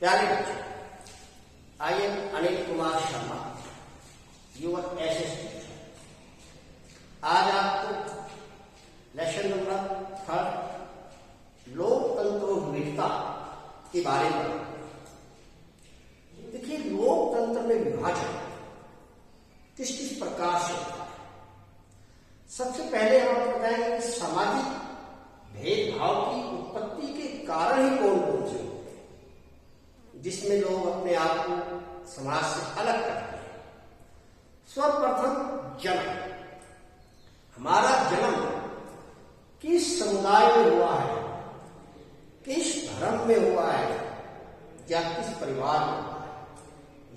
प्यारे बच्चे, I am Anil Kumar Sharma, your SS teacher. आज आपको लेसन नंबर 3 लोकतंत्र और विविधता के बारे में। देखिए, लोकतंत्र में विभाजन किस किस प्रकार से होता है। सबसे पहले हम आपको बताएंगे कि सामाजिक भेदभाव की उत्पत्ति के कारण ही कौन कौन से होते हैं, जिसमें लोग अपने आप को समाज से अलग करते हैं। सर्वप्रथम जन्म। हमारा जन्म किस समुदाय में हुआ है, किस धर्म में हुआ है या किस परिवार में हुआ है,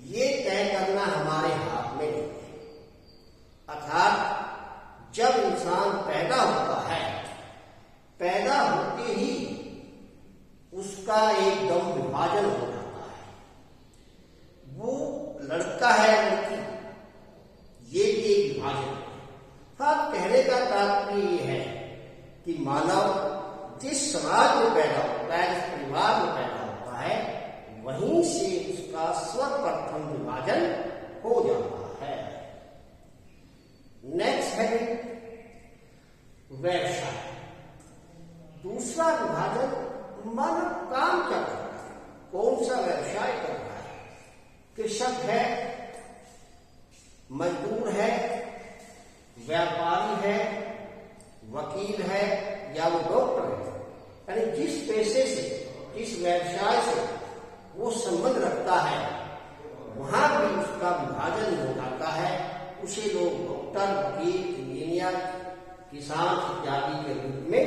ये तय करना हमारे हाथ में नहीं है। अर्थात जब इंसान पैदा होता है, पैदा होते ही उसका एकदम विभाजन हो जाता है। वो लड़का है लड़की, ये भी एक विभाजन है। हाँ, कहने का तात्पर्य ये है कि मानव जिस समाज में पैदा होता है, जिस परिवार में पैदा होता है, वहीं से उसका सर्वप्रथम विभाजन हो जाता है। नेक्स्ट है व्यवसाय। दूसरा विभाजन, मानव काम क्या करता है, कौन सा व्यवसाय कर रहा है। कृषक है, मजदूर है, व्यापारी है, वकील है या वो डॉक्टर है। यानी जिस पेशे से, जिस व्यवसाय से वो संबंध रखता है, वहां भी उसका विभाजन हो जाता है। उसे लोग डॉक्टर, वकील, इंजीनियर, किसान इत्यादि के रूप में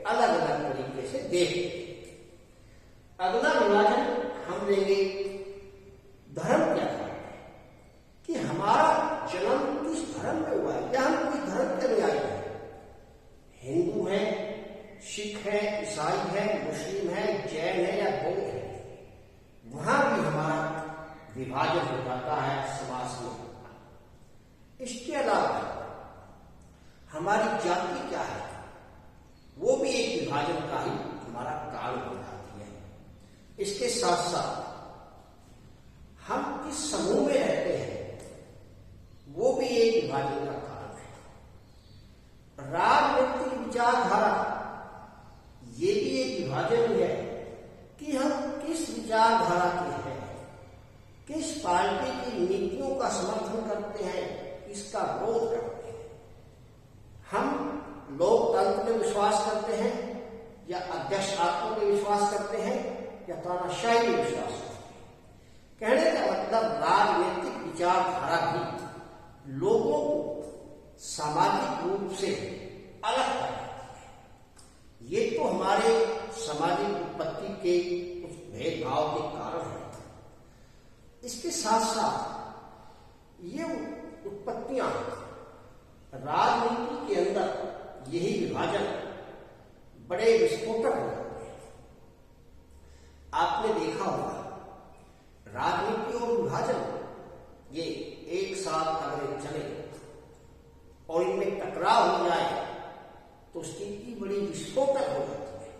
अलग अलग तरीके से देखते। अगला विभाजन हम लेंगे धर्म क्या है, कि हमारा जन्म किस धर्म में हुआ है या हम किस धर्म के अनुयायी हैं। हिंदू है, सिख है, ईसाई है, मुस्लिम है, जैन है या बौद्ध है, वहां भी हमारा विभाजन हो जाता है समाज में। इसके अलावा हमारी जाति क्या है, वो भी एक विभाजन का ही हमारा कारण हो जाती है। इसके साथ साथ हम किस समूह में रहते हैं, वो भी एक विभाजन का कारण है। राजनीतिक विचारधारा, ये भी एक विभाजन है कि हम किस विचारधारा के हैं, किस पार्टी की नीतियों का समर्थन करते हैं, किसका विरोध करते हैं। हम लोकतंत्र में विश्वास करते हैं या अध्यक्षात्मक में विश्वास करते हैं या तानाशाही में विश्वास करते हैं। कहने का मतलब राजनीतिक विचारधारा भी लोगों को सामाजिक रूप से अलग करती है। ये तो हमारे सामाजिक उत्पत्ति के कुछ भेदभाव के कारण है। इसके साथ साथ ये उत्पत्तियां राजनीति के अंदर, यही विभाजन बड़े विस्फोटक हो जाते हैं। आपने देखा होगा राजनीति और विभाजन ये एक साथ अगर चले और इनमें टकराव हो जाए तो स्थिति बड़ी विस्फोटक हो जाती है।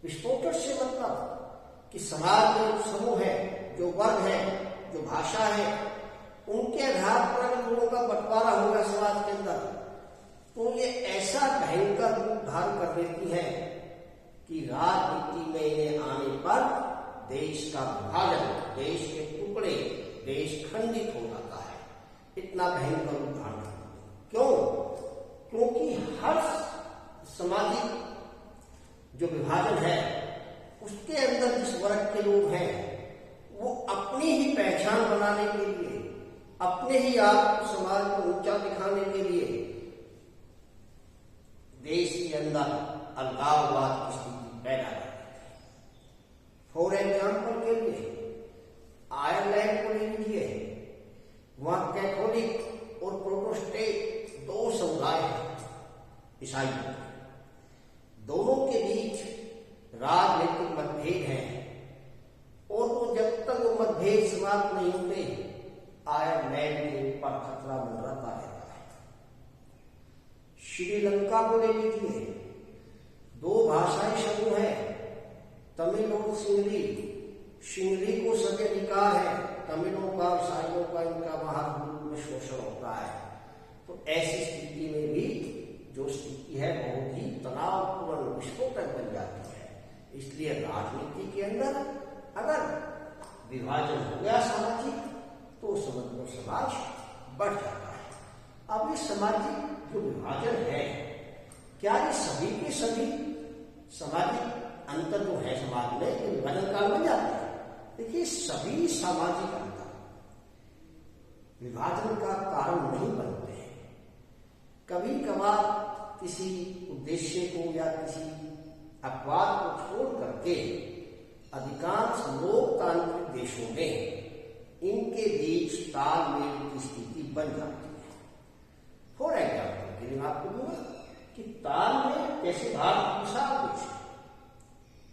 विस्फोटक से मतलब कि समाज में जो समूह है, जो वर्ग है, जो भाषा है, उनके आधार पर लोगों का बंटवारा होगा समाज के अंदर, तो ये ऐसा भयंकर रूप धारण कर देती है कि राजनीति में इन्हें आने पर देश का विभाजन, देश के टुकड़े, देश खंडित हो जाता है। इतना भयंकर रूप धारण करती है। क्यों? क्योंकि हर सामाजिक जो विभाजन है, उसके अंदर जिस वर्ग के लोग हैं, वो अपनी ही पहचान बनाने के लिए, अपने ही आप समाज को ऊंचा दिखाने के लिए देश के अंदर अलगाववाद की स्थिति पैदा करते हैं। फॉर एग्जाम्पल के लिए आयरलैंड को ले लीजिए, वहां कैथोलिक और प्रोटेस्टेंट दो समुदाय हैं, ईसाई। दोनों के बीच राजनीतिक मतभेद हैं और वो जब तक वो मतभेद समाप्त नहीं होते, आयरलैंड के ऊपर खतरा मंडराता रहता है। श्रीलंका को ले लीजिए, दो भाषाई समूह है, तमिल और सिंधी। सिंहली को सभी अधिकार है, तमिलों का, ईसाइयों का, इनका वहां रूप में शोषण होता है। तो ऐसी स्थिति में भी जो स्थिति है बहुत ही तनावपूर्ण, विस्फोटक बन जाती है। इसलिए राजनीति के अंदर अगर विभाजन हो गया सामाजिक, तो समग्र समाज बढ़ जाता है। अब ये सामाजिक जो विभाजन है, क्या ये सभी के सभी सामाजिक अंतर जो है समाज में ये विभाजन कारण बन जाता है? देखिए, सभी सामाजिक अंतर विभाजन का कारण नहीं बनते हैं। कभी कभार किसी उद्देश्य को या किसी अपवाद को छोड़ करके अधिकांश लोकतांत्रिक देशों में इनके बीच तालमेल की स्थिति बन जाती है। फॉर एग्जाम्पल के लिए मैं आपको दूंगा कि तालमेल जैसे भारत विशाल देश है,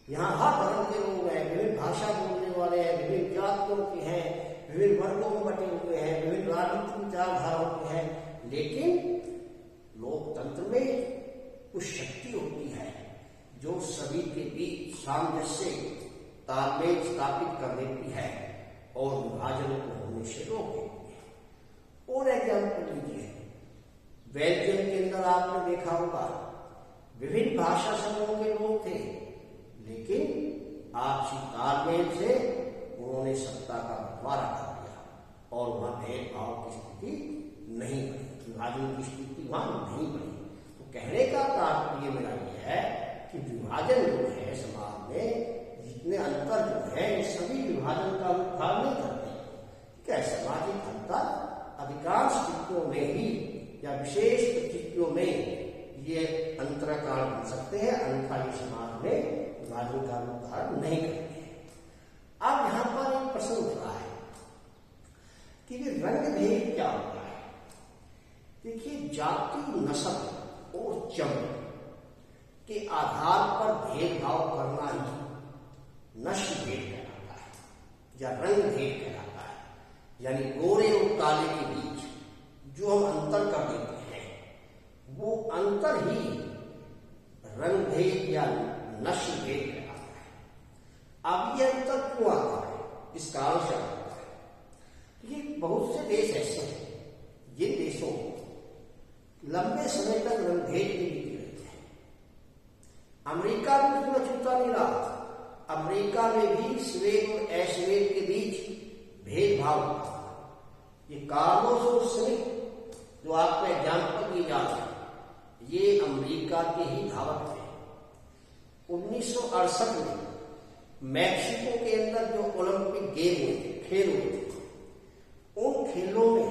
यहाँ हर धर्म के लोग हैं, विभिन्न भाषा बोलने वाले हैं, विभिन्न जातियों के हैं, विभिन्न वर्गों में बटे हुए हैं, विभिन्न राजनीतिक विचारधाराओं के हैं, लेकिन लोकतंत्र में कुछ शक्ति होती है जो सभी के बीच सामंजस्य, तालमेल स्थापित कर देती है और विभाजन को होने से रोक देती है। और एग्जाम्पल लीजिए, बेल्जियम के अंदर आपने देखा होगा विभिन्न भाषा समूहों के लोग थे, लेकिन आपसी तालमेल से उन्होंने सत्ता का बंटवारा कर दिया और वहां भेदभाव की स्थिति नहीं बनी, विभाजन की स्थिति वहां नहीं बनी। तो कहने का तात्पर्य मेरा यह है कि विभाजन जो है समाज में, जितने अंतर जो है, सभी विभाजन का उत्थान नहीं करते हैं। क्या सामाजिक अंतर अधिकांश स्थितियों में ही या विशेष स्थितियों में ये अंतर कारण बन सकते हैं, अन्यथा ये समाज में विभाजन का उत्थान नहीं करते हैं। अब यहां पर एक प्रश्न उठ रहा है कि रंग भेद क्या होता है। देखिए, जाति, नस्ल और चमड़ी के आधार पर भेदभाव करना ही नस्ल भेद कहलाता है या रंग भेद कहलाता है। यानी गोरे और काले के बीच जो हम अंतर कर देते हैं, वो अंतर ही रंग भेद या नस्ल भेद कहलाता है। अब ये अंतर क्यों आता है? इस कारण से आता है। ये बहुत से देश ऐसे हैं जिन देशों लंबे समय तक रंग भेद की नीति रहती है। अमेरिका भी उसमें छूता नहीं रहा। अमेरिका में भी श्वेत और अश्वेत के बीच भेदभाव होता था। ये कार्लोस और स्मिथ जो आपको एग्जाम्पल दी जा रही, ये अमेरिका के ही धावक थे। 1968 में मैक्सिको के अंदर जो ओलंपिक गेम हुए थे, खेल हुए थे, उन खेलों में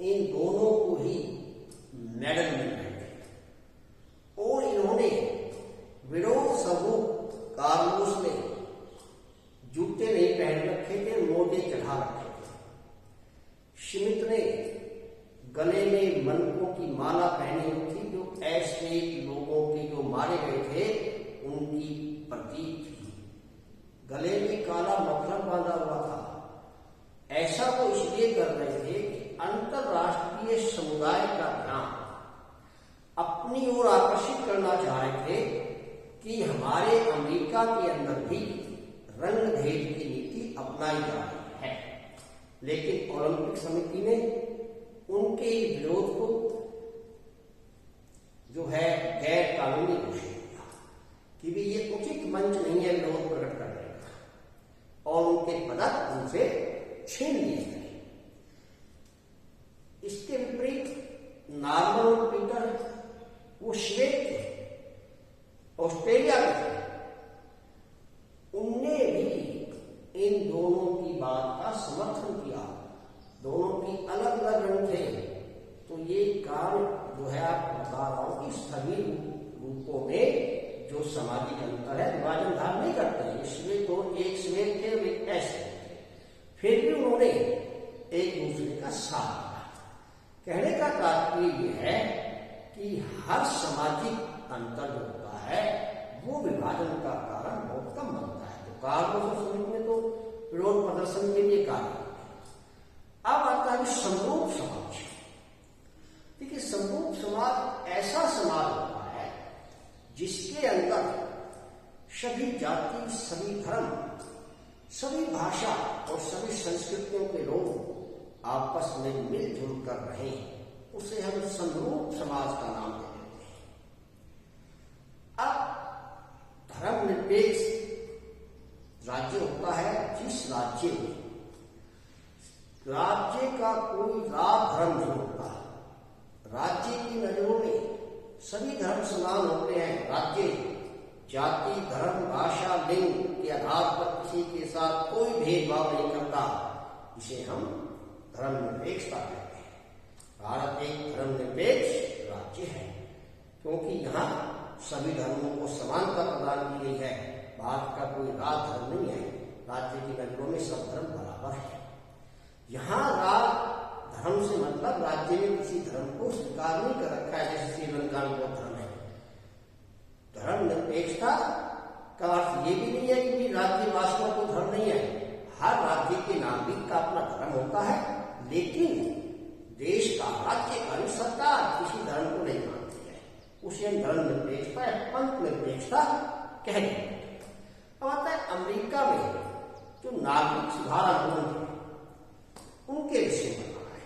इन दोनों को ही मेडल मिल रहे थे और इन्होंने विरोध स्वरूप कार्लोस ने जूते नहीं पहन रखे थे, मोजे चढ़ा रखे थे। स्मिथ ने गले में मनकों की माला पहनी हुई थी, जो ऐसे लोगों के जो मारे गए थे उनकी प्रतीक थी। गले में काला मफलर बांधा हुआ था। ऐसा वो इसलिए कर रहे थे कि अंतरराष्ट्रीय समुदाय का ध्यान अपनी ओर आकर्षित करना चाह रहे थे कि हमारे अमेरिका के अंदर भी रंग भेद की नीति अपनाई जा रही है। लेकिन ओलंपिक समिति ने उनके विरोध को जो है गैर कानूनी घोषित किया कि भी ये उचित मंच नहीं है विरोध प्रकट करने का, और उनके पदक उनसे छीन लिए गए। इसके विपरीत नॉर्मन और पीटर, वो श्वेत थे, ऑस्ट्रेलिया के थे, उनने भी इन दोनों की बात का समर्थन किया। दोनों की अलग अलग रंग थे। तो ये कारण जो है आपको बता रहा हूं कि सभी रूपों में जो सामाजिक अंतर है विभाजन धारण नहीं करते हैं। इसलिए तो एक श्वेत थे और एक ऐसे थे, फिर भी उन्होंने एक दूसरे का साथ दिया। कहने का तात्पर्य यह है कि हर सामाजिक अंतर जो होता है वो विभाजन का कारण बहुत कम बनता है। तो कार्लोस में तो विरोध प्रदर्शन के लिए कारण। अब आता है समरूप समाज। देखिए, समरूप समाज ऐसा समाज होता है जिसके अंदर सभी जाति, सभी धर्म, सभी भाषा और सभी संस्कृतियों के लोग आपस में मिलजुल कर रहें, उसे हम समरूप समाज का नाम दे देते हैं। अब धर्मनिरपेक्ष राज्य होता है जिस राज्य में राज्य का कोई राग धर्म नहीं होता। राज्य की नजरों में सभी धर्म समान होते हैं। राज्य जाति, धर्म, भाषा, लिंग के आधार पर किसी के साथ कोई भेदभाव नहीं करता। इसे हम धर्मनिरपेक्षता कहते हैं। भारत एक धर्मनिरपेक्ष राज्य है क्योंकि यहाँ सभी धर्मों को समानता प्रदान की गई है। भारत का कोई राग धर्म नहीं है। राज्य की नजरों में सब धर्म बराबर है। यहाँ राग धर्म से मतलब राज्य में किसी धर्म को स्वीकार नहीं कर रखा है, जैसे श्रीलंका में बौद्ध धर्म है। धर्मनिरपेक्षता का अर्थ ये भी नहीं है कि राज्यवासियों को धर्म नहीं है। हर राज्य के नागरिक का अपना धर्म होता है, लेकिन देश का, राज्य का, सरकार किसी धर्म को नहीं मानती है। उसे हम धर्मनिरपेक्षता या पंथ निरपेक्षता कहते हैं। अब आता है अमेरिका में जो नागरिक सुधार आंदोलन है, उनके विषय में बताना है।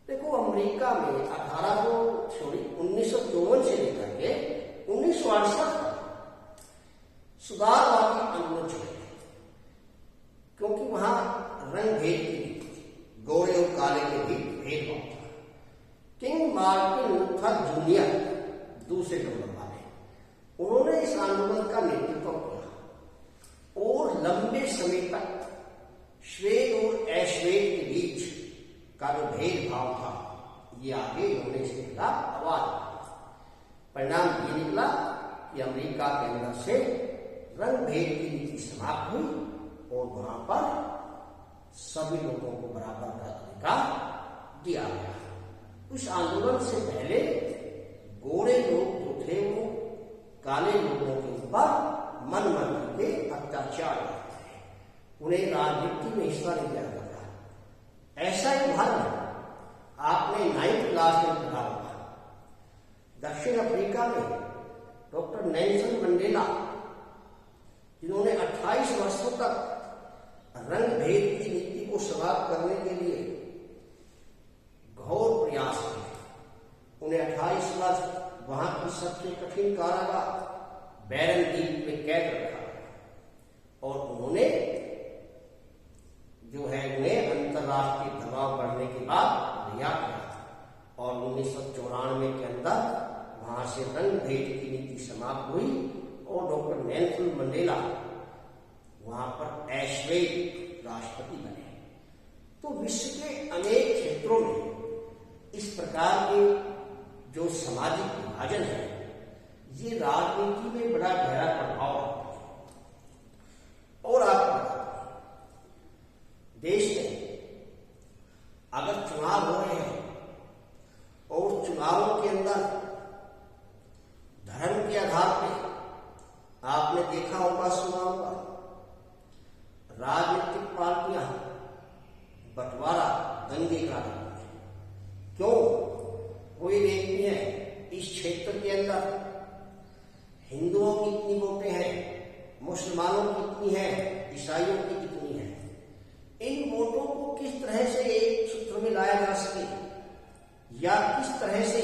देखो, अमेरिका में 1954 से लेकर के 1968 तक सुधारवादी आंदोलन चले, क्योंकि वहां रंग भेद की नीति थी, गोरे और काले के बीच भेदभाव था। किंग मार्टिन लूथर जूनियर दूसरे नंबर वाले, उन्होंने इस आंदोलन का नेतृत्व किया और लंबे समय तक श्वेत और अश्वेत के बीच का जो भेदभाव था, ये आगे उन्होंने इसके खिलाफ आवाज उठाई। परिणाम ये निकला कि अमेरिका के अंदर से रंग भेद की नीति समाप्त हुई और वहां पर सभी लोगों को बराबर का अधिकार दिया गया। उस आंदोलन से पहले गोरे लोग जो थे वो काले लोगों के ऊपर मन के अत्याचार करते थे, उन्हें राजनीति में हिस्सा नहीं दिया जाता। ऐसा ही उदाहरण आपने 9th क्लास में पढ़ा होगा। दक्षिण अफ्रीका में डॉक्टर नेल्सन मंडेला, जिन्होंने 28 वर्षों तक रंग भेद की नीति को समाप्त करने के लिए घोर प्रयास किए, उन्हें 28 वर्ष वहां की सबसे कठिन कारागार बैरन द्वीप में कैद रखा और उन्होंने जो है उन्हें अंतर्राष्ट्रीय दबाव बढ़ने के बाद रिहा किया और 1994 के अंदर वहां से रंग भेद की नीति समाप्त हुई और डॉक्टर नेल्सन मंडेला वहां पर अश्वेत राष्ट्रपति बने। तो विश्व के अनेक क्षेत्रों में इस प्रकार के जो सामाजिक विभाजन है, ये राजनीति में बड़ा गहरा प्रभाव रखता है। और आपको बताता हूं, देश में अगर चुनाव हो रहे हैं और चुनावों के अंदर धर्म के आधार पर आपने देखा होगा, सुना होगा, राजनीतिक पार्टियां बंटवारा, दंगे करा रही हैं। क्यों? कोई देखती है इस क्षेत्र के अंदर हिंदुओं की कितनी वोटें हैं, मुसलमानों की कितनी है, ईसाइयों की कितनी है। इन वोटों को किस तरह से एक सूत्र में लाया जा सके या किस तरह से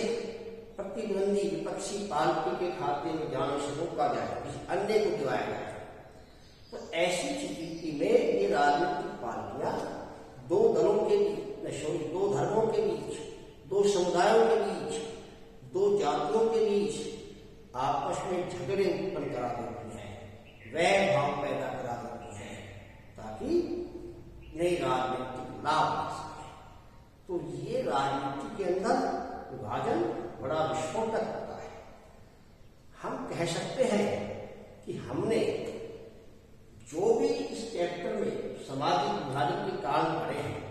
प्रतिद्वंदी विपक्षी पार्टी के खाते में जाने से रोका जाए, किसी अन्य को दिलाया जाए। तो ऐसी स्थिति में ये राजनीतिक पार्टियां दो दलों के बीच, दो धर्मों के बीच, दो समुदायों के बीच, दो जातियों के बीच आपस में झगड़े उत्पन्न करा देती हैं, वैर भाव पैदा करा देती हैं, ताकि नई राजनीतिक लाभ आ सके। तो ये राजनीति के अंदर विभाजन बड़ा विस्फोटक होता है। हम कह सकते हैं कि हमने जो भी इस चैप्टर में सामाजिक विभाजन के कारण पढ़े हैं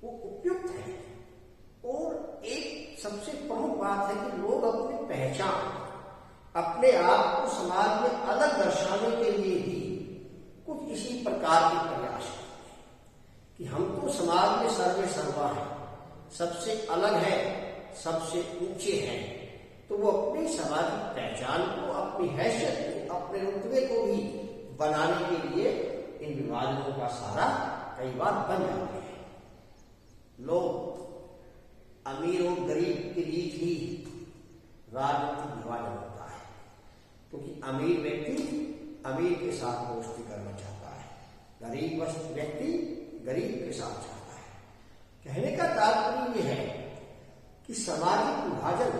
वो उपयुक्त है। और एक सबसे प्रमुख बात है कि लोग अपनी पहचान, अपने आप को समाज में अलग दर्शाने के लिए ही कुछ इसी प्रकार के प्रयास करते हैं कि हम तो समाज में सर्वे सर्वा हैं, सबसे अलग है, सबसे ऊंचे हैं। तो वो अपनी सामाजिक पहचान को, अपनी हैसियत को, अपने रुतबे को भी बनाने के लिए इन विभाजनों का सहारा कई बार बन जाते हैं। लोग अमीर और गरीब के बीच ही राजनीतिक विभाजन होता है, क्योंकि अमीर व्यक्ति अमीर के साथ दोस्ती करना चाहता है, गरीब व्यक्ति गरीब के साथ चाहता है। कहने का तात्पर्य यह है कि सामाजिक विभाजन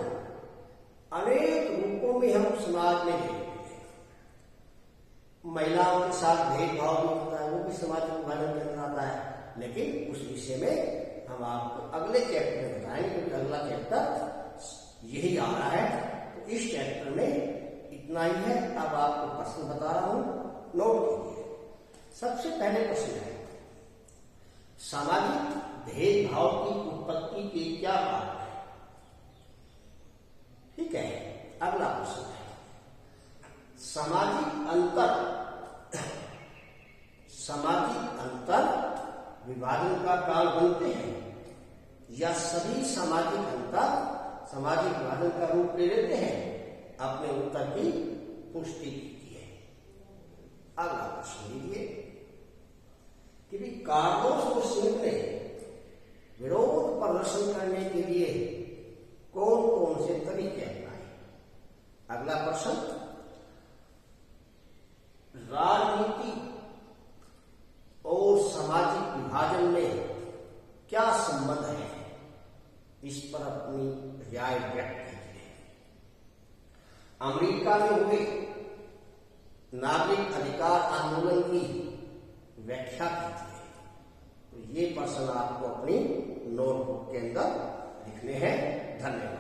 अनेक रूपों में हम समाज में देखते हैं। महिलाओं के साथ भेदभाव भी होता है, वो भी सामाजिक विभाजन के अंदर आता है, लेकिन उस विषय में हम आपको अगले चैप्टर में बताएंगे, क्योंकि अगला चैप्टर यही आ रहा है। तो इस चैप्टर में इतना ही है। अब आपको प्रश्न बता रहा हूं, नोट कीजिए। सबसे पहले प्रश्न है, सामाजिक भेदभाव की उत्पत्ति के क्या कारण है? ठीक है। अगला प्रश्न है, सामाजिक अंतर विभाजन का कारण बनते हैं या सभी सामाजिक अंतर सामाजिक विभाजन का रूप ले लेते हैं? अपने उत्तर की पुष्टि कीजिए। अगला प्रश्न लीजिए कि भी कार्डोस को सीखने विरोध प्रदर्शन करने के लिए कौन कौन से तरीके अपनाए? अगला प्रश्न, राजनीति और सामाजिक विभाजन में क्या संबंध है? इस पर अपनी राय व्यक्त कीजिए। अमेरिका में हुए नागरिक अधिकार आंदोलन की व्याख्या कीजिए। तो ये प्रश्न आपको अपनी नोटबुक के अंदर लिखने हैं। धन्यवाद।